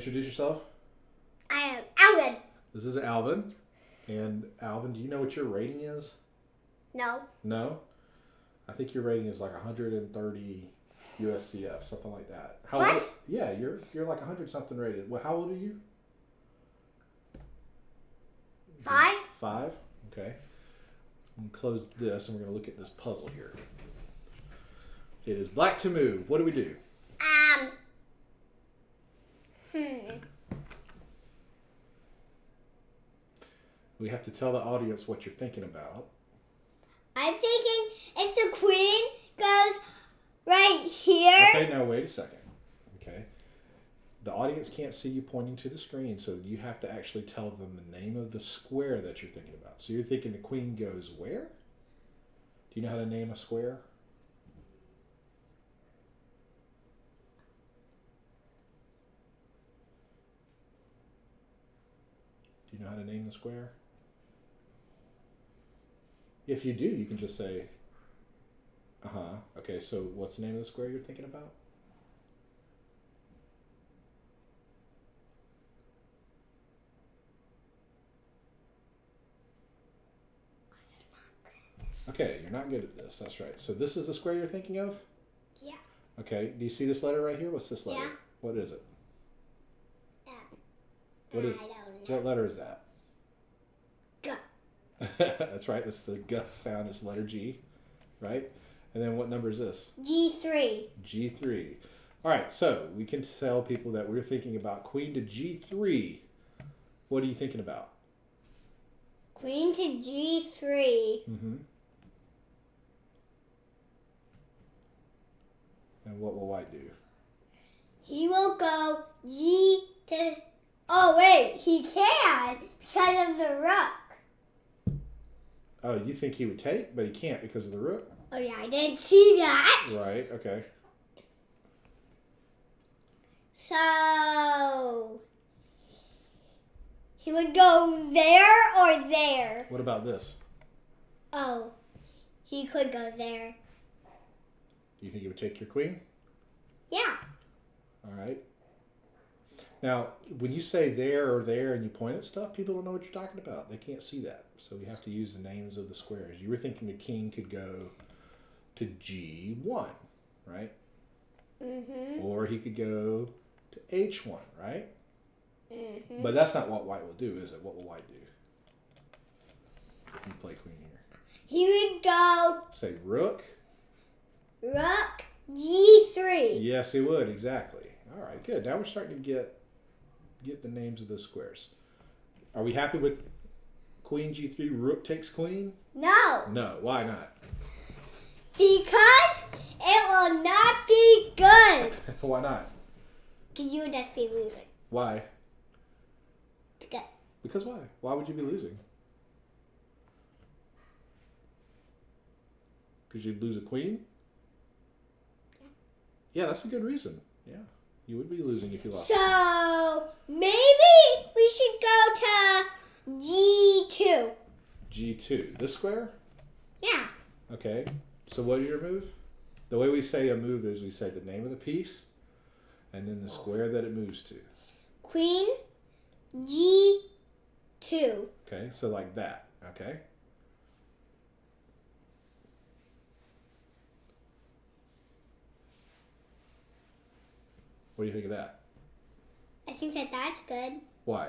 Introduce yourself. I am Alvin. This is Alvin. And Alvin, do you know what your rating is? No. No? I think your rating is like 130 USCF, something like that. What? Old? Yeah, you're like 100 something rated. Well, how old are you? 5. 5? Okay. I'm going to close this and we're going to look at this puzzle here. It is black to move. What do we do? We have to tell the audience what you're thinking about. I'm thinking if the queen goes right here. Okay, now wait a second. Okay. The audience can't see you pointing to the screen, so you have to actually tell them the name of the square that you're thinking about. So you're thinking the queen goes where? Do you know how to name a square? Do you know how to name the square? If you do, you can just say, okay, so what's the name of the square you're thinking about? Okay, you're not good at this. That's right. So this is the square you're thinking of? Yeah. Okay, do you see this letter right here? What's this letter? Yeah. What is it? I don't know. What letter is that? G. That's right. That's the G sound. It's letter G, right? And then what number is this? G3. G3. All right. So we can tell people that we're thinking about queen to G3. What are you thinking about? Queen to G3. Mm-hmm. And what will white do? He will go G to... Oh, wait. He can because of the rook. Oh, you think he would take, but he can't because of the rook? Oh, yeah. I didn't see that. Right. Okay. So... He would go there or there. What about this? Oh, he could go there. Do you think he would take your queen? Yeah. All right. Now, when you say there or there and you point at stuff, people don't know what you're talking about. They can't see that. So we have to use the names of the squares. You were thinking the king could go to G1, right? Mm-hmm. Or he could go to H1, right? Mm-hmm. But that's not what white will do, is it? What will white do? You play queen here. He would go Say rook. rook G3. Yes, he would. Exactly. All right, good. Now we're starting to get the names of those squares. Are we happy with queen G3, rook takes queen? No, No. Why not? because it will not be good. Why not? Because you would just be losing. Why? Because Because why? Why would you be losing? Because you'd lose a queen? Yeah, that's a good reason. Yeah. You would be losing if you lost. So maybe we should go to G2. G2. This square? Yeah. Okay. So what is your move? The way we say a move is we say the name of the piece and then the square that it moves to. Queen G2. Okay, so like that. Okay. What do you think of that? I think that that's good. Why?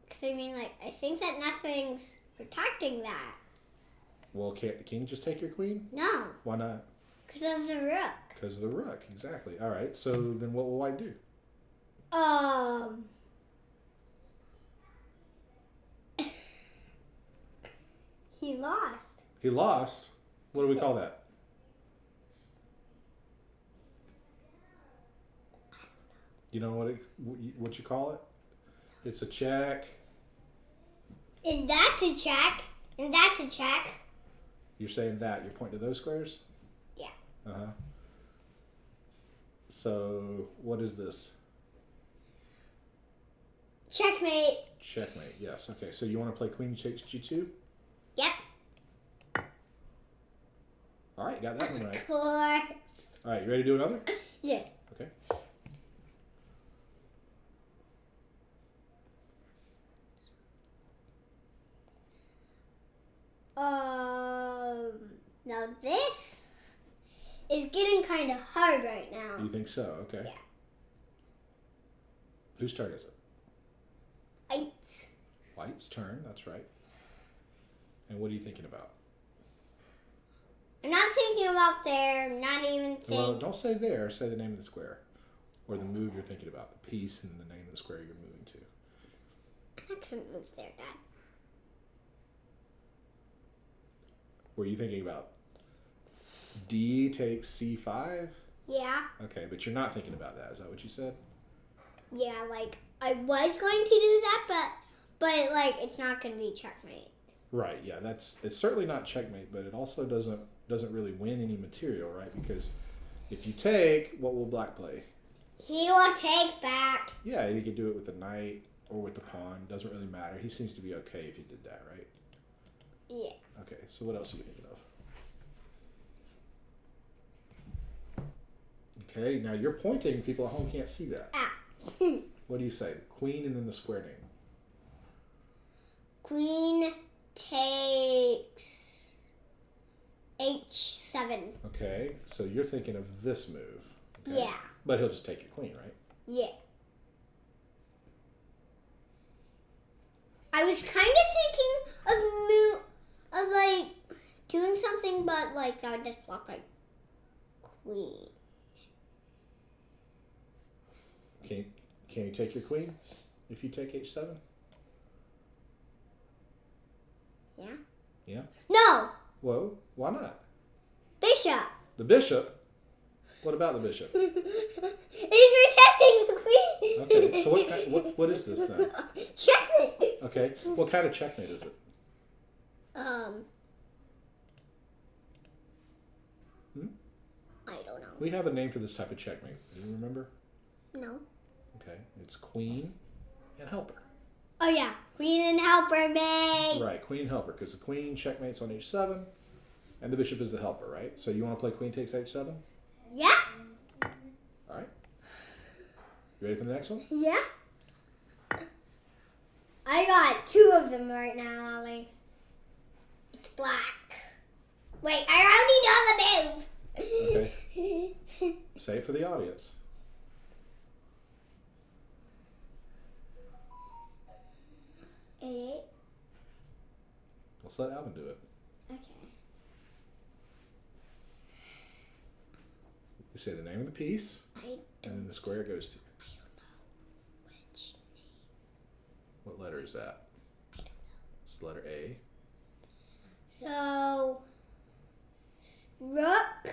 Because I mean, like, I think that nothing's protecting that. Well, can't the king just take your queen? No, Why not? because of the rook. Because of the rook, exactly. All right, so then what will white do? He lost. He lost. What do we call that? You know what you call it? It's a check. And that's a check. And that's a check. You're saying that. You're pointing to those squares? Yeah. Uh-huh. So, what is this? Checkmate. Checkmate, yes. Okay, so you want to play queen takes G2? Yep. All right, got that one right. Of course. All right, you ready to do another? Yes. Okay. Now this is getting kind of hard right now. You think so? Okay. Yeah. Whose turn is it? Eight. White's turn. That's right. And what are you thinking about? I'm not thinking about there. I'm not even thinking. Well, don't say there. Say the name of the square. Or the move you're thinking about. The piece and the name of the square you're moving to. I couldn't move there, Dad. Were you thinking about D takes C5? Yeah. Okay, but you're not thinking about that. Is that what you said? Yeah, like I was going to do that, but like it's not going to be checkmate. Right. Yeah. It's certainly not checkmate, but it also doesn't really win any material, right? Because if you take, what will black play? He will take back. Yeah, he could do it with the knight or with the pawn. Doesn't really matter. He seems to be okay if you did that, right? Yeah. Okay. So what else are you thinking of? Okay. Now you're pointing. People at home can't see that. Ah. What do you say? The queen and then the square name. Queen takes H7. Okay. So you're thinking of this move. Okay? Yeah. But he'll just take your queen, right? Yeah. I was kind of thinking of like doing something, but like that would just block my queen. Can you take your queen if you take H7? Yeah. Yeah? No. Whoa, why not? Bishop. The bishop? What about the bishop? He's protecting the queen. Okay, so what is this then? Checkmate. Okay, what kind of checkmate is it? I don't know. We have a name for this type of checkmate. Do you remember? No. Okay, it's queen and helper. Oh yeah, queen and helper mate. Right, queen and helper, because the queen checkmates on H7, and the bishop is the helper, right? So you want to play queen takes H7? Yeah. All right. You ready for the next one? Yeah. I got two of them right now, Ollie. It's black. Wait, I already know the move. Okay. Say it for the audience. Eight. Let's let Alvin do it. Okay. You say the name of the piece, and then the square it goes to. I don't know which name. What letter is that? I don't know. It's the letter A. So, rook.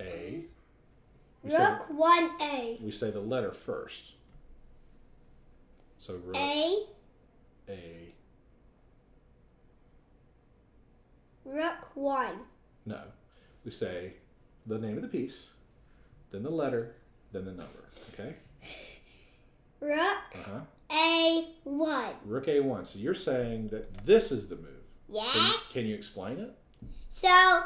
A. Rook 1A. We say the letter first. So rook A. A. Rook 1. No. We say the name of the piece, then the letter, then the number. Okay? Rook A1. Rook A1. So you're saying that this is the move. Yes. Can you explain it? So,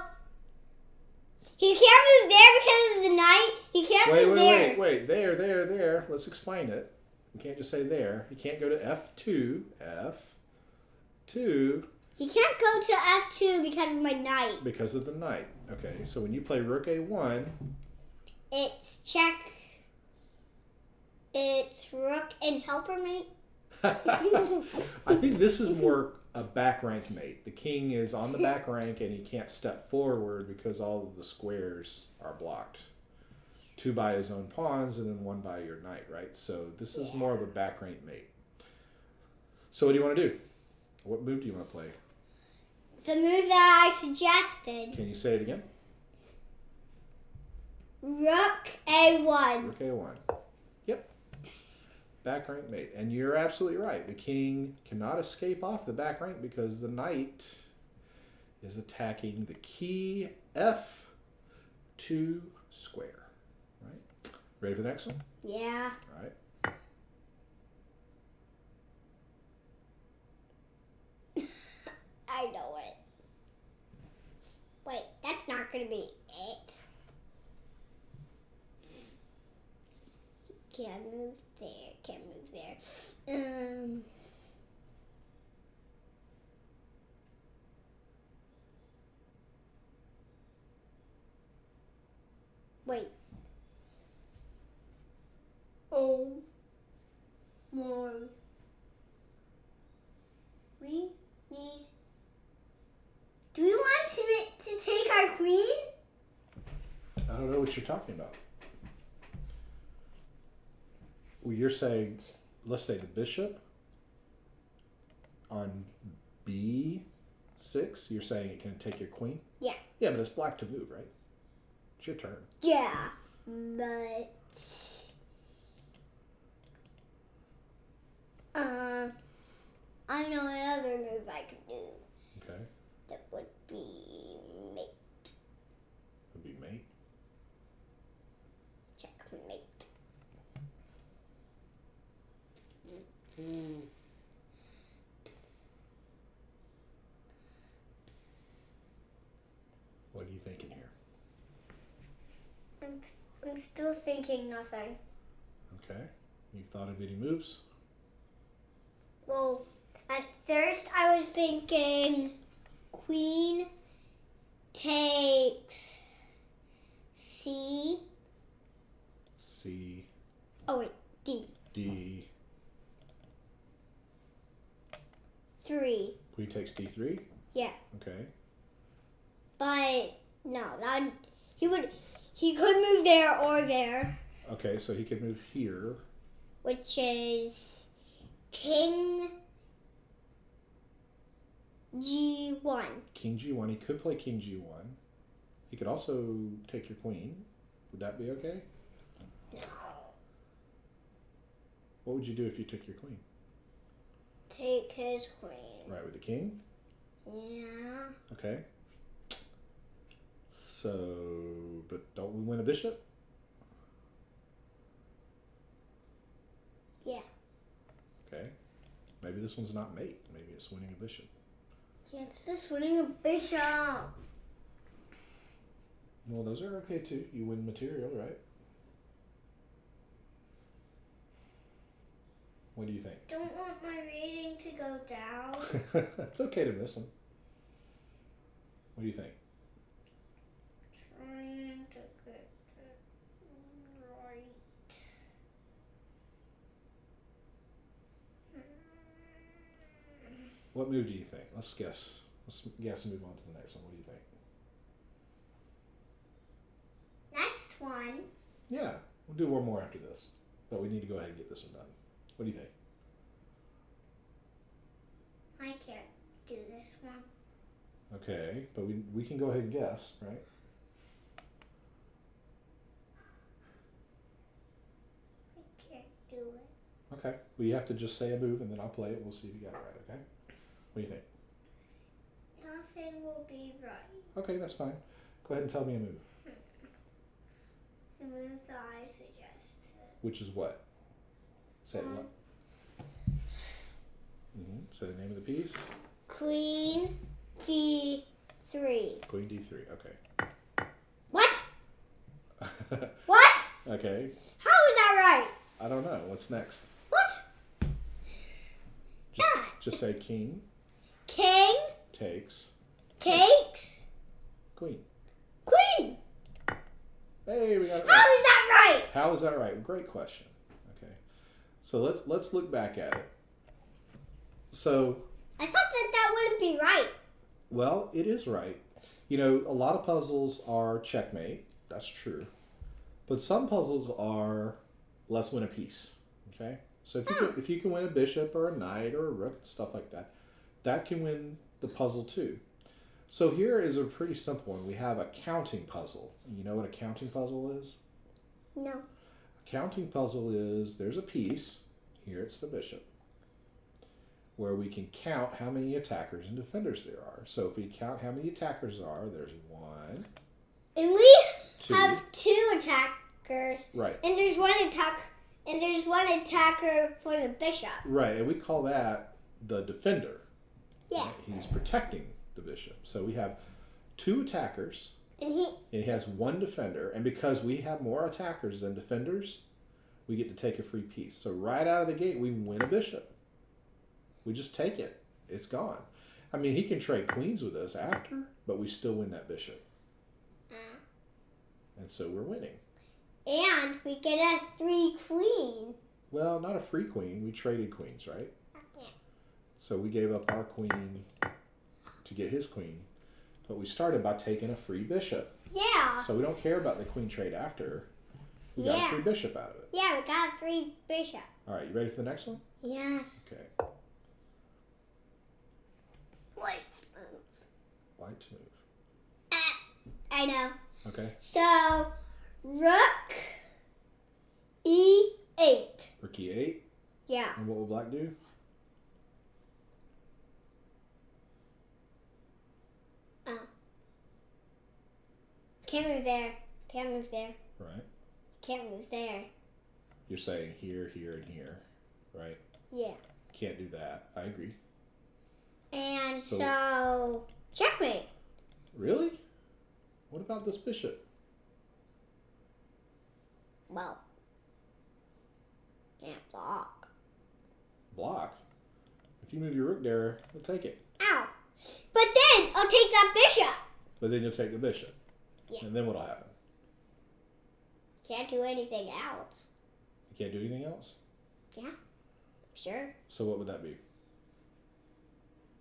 he can't move there because of the knight. He can't move there. Wait. There. Let's explain it. You can't just say there. You can't go to F2. F2. He can't go to F2 because of my knight. Because of the knight. Okay, so when you play Rook A1... It's check. It's rook and helper mate. I think this is more a back rank mate. The king is on the back rank and he can't step forward because all of the squares are blocked. 2 by his own pawns and then 1 by your knight, right? So this is more of a back rank mate. So what do you want to do? What move do you want to play? The move that I suggested. Can you say it again? Rook A1. Rook A1. Yep. Back rank mate. And you're absolutely right. The king cannot escape off the back rank because the knight is attacking the key F2 square. Right? Ready for the next one? Yeah. All right. I know it. Wait, that's not going to be it. Can't move there. Can't move there. Wait. Oh. More. We need. Do we want to take our queen? I don't know what you're talking about. Well, you're saying, let's say the bishop on B6. You're saying it can take your queen? Yeah. Yeah, but it's black to move, right? It's your turn. Yeah, but I know another move I can do. Okay. That would be mate. Would be mate. Checkmate. What are you thinking here? I'm still thinking nothing. Okay. You've thought of any moves? Well, at first I was thinking queen takes C. C. Oh wait, D. D. 3. Queen takes D3? Yeah. Okay. But no, he could move there or there, Okay, so he could move here. which is King G1. King G1. He could play King G1. He could also take your queen. Would that be okay? No. What would you do if you took your queen? Take his queen. Right, with the king? Yeah. Okay. So, but don't we win a bishop? Yeah. Okay. Maybe this one's not mate. Maybe it's winning a bishop. Yeah, it's just winning a bishop. Well, those are okay too. You win material, right? What do you think? Don't want my rating to go down. It's okay to miss them. What do you think? Trying to get it right. What move do you think? Let's guess. Let's guess and move on to the next one. What do you think? Next one. Yeah, we'll do one more after this. But we need to go ahead and get this one done. What do you think? I can't do this one. Okay, but we can go ahead and guess, right? I can't do it. Okay. Well, you have to just say a move and then I'll play it. We'll see if you got it right, okay? What do you think? Nothing will be right. Okay, that's fine. Go ahead and tell me a move. The move that I suggested. Which is what? Say it. Say the name of the piece. Queen D3. Queen D3. Okay. What? What? Okay. How is that right? I don't know. What's next? What? Just say king King takes takes queen. queen. Hey, we got it How right. is that right? How is that right? Great question. Okay. So let's look back at it. So, I thought that wouldn't be right. well, it is right. You know, a lot of puzzles are checkmate. That's true. But some puzzles are let's win a piece. Okay? So if you can win a bishop or a knight or a rook and stuff like that, that can win the puzzle too. So here is a pretty simple one. We have a counting puzzle. You know what a counting puzzle is? No. A counting puzzle is there's a piece, here it's the bishop, where we can count how many attackers and defenders there are. So if we count how many attackers there are, there's 1, And we 2. have 2 attackers. Right. And there's one attacker for the bishop. Right, and we call that the defender. Yeah. He's protecting the bishop. So we have 2 attackers, And and he has 1 defender. And because we have more attackers than defenders, we get to take a free piece. So right out of the gate, we win a bishop. We just take it. It's gone. I mean, he can trade queens with us after, but we still win that bishop. And so we're winning. And we get a 3 queen. Well, not a free queen. We traded queens, right? Yeah. So we gave up our queen to get his queen. But we started by taking a free bishop. Yeah. So we don't care about the queen trade after. We got a free bishop out of it. Yeah, we got a free bishop. All right, you ready for the next one? Yes. Okay. White move. White move. I know. Okay. So, rook e8. Rook e8. Yeah. And what will black do? Can't move there. Can't move there. Right. Can't move there. You're saying here, here, and here, right? Yeah. Can't do that. I agree. And so checkmate. Really? What about this bishop? Well, can't block. Block? If you move your rook there, we'll take it. Ow. But then I'll take that bishop. But then you'll take the bishop. Yeah. And then what'll happen? Can't do anything else. You can't do anything else? Yeah. Sure. So what would that be?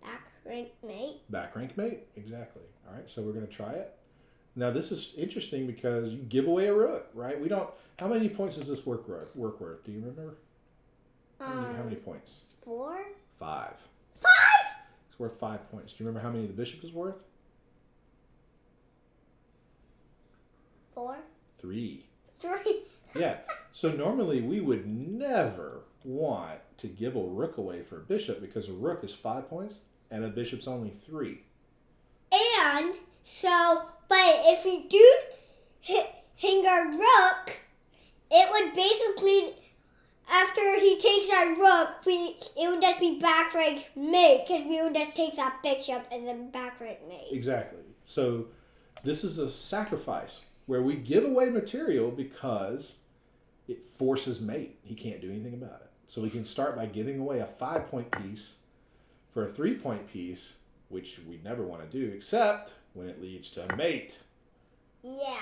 Back rank mate. Back rank mate. Exactly. All right, so we're going to try it. Now this is interesting because you give away a rook, right? We don't. How many points does this work worth? Do you remember? How many points? 4. 5. 5. It's worth 5 points. Do you remember how many the bishop is worth? 4. 3. 3. Yeah. So normally we would never want to give a rook away for a bishop because a rook is 5 points and a bishop's only 3. And so, but if we do hang our rook, it would basically, after he takes our rook, it would just be back rank mate because we would just take that bishop and then back rank mate. Exactly. So this is a sacrifice where we give away material because it forces mate. He can't do anything about it. So we can start by giving away a 5-point piece for a 3-point piece, which we never want to do except when it leads to a mate. Yeah.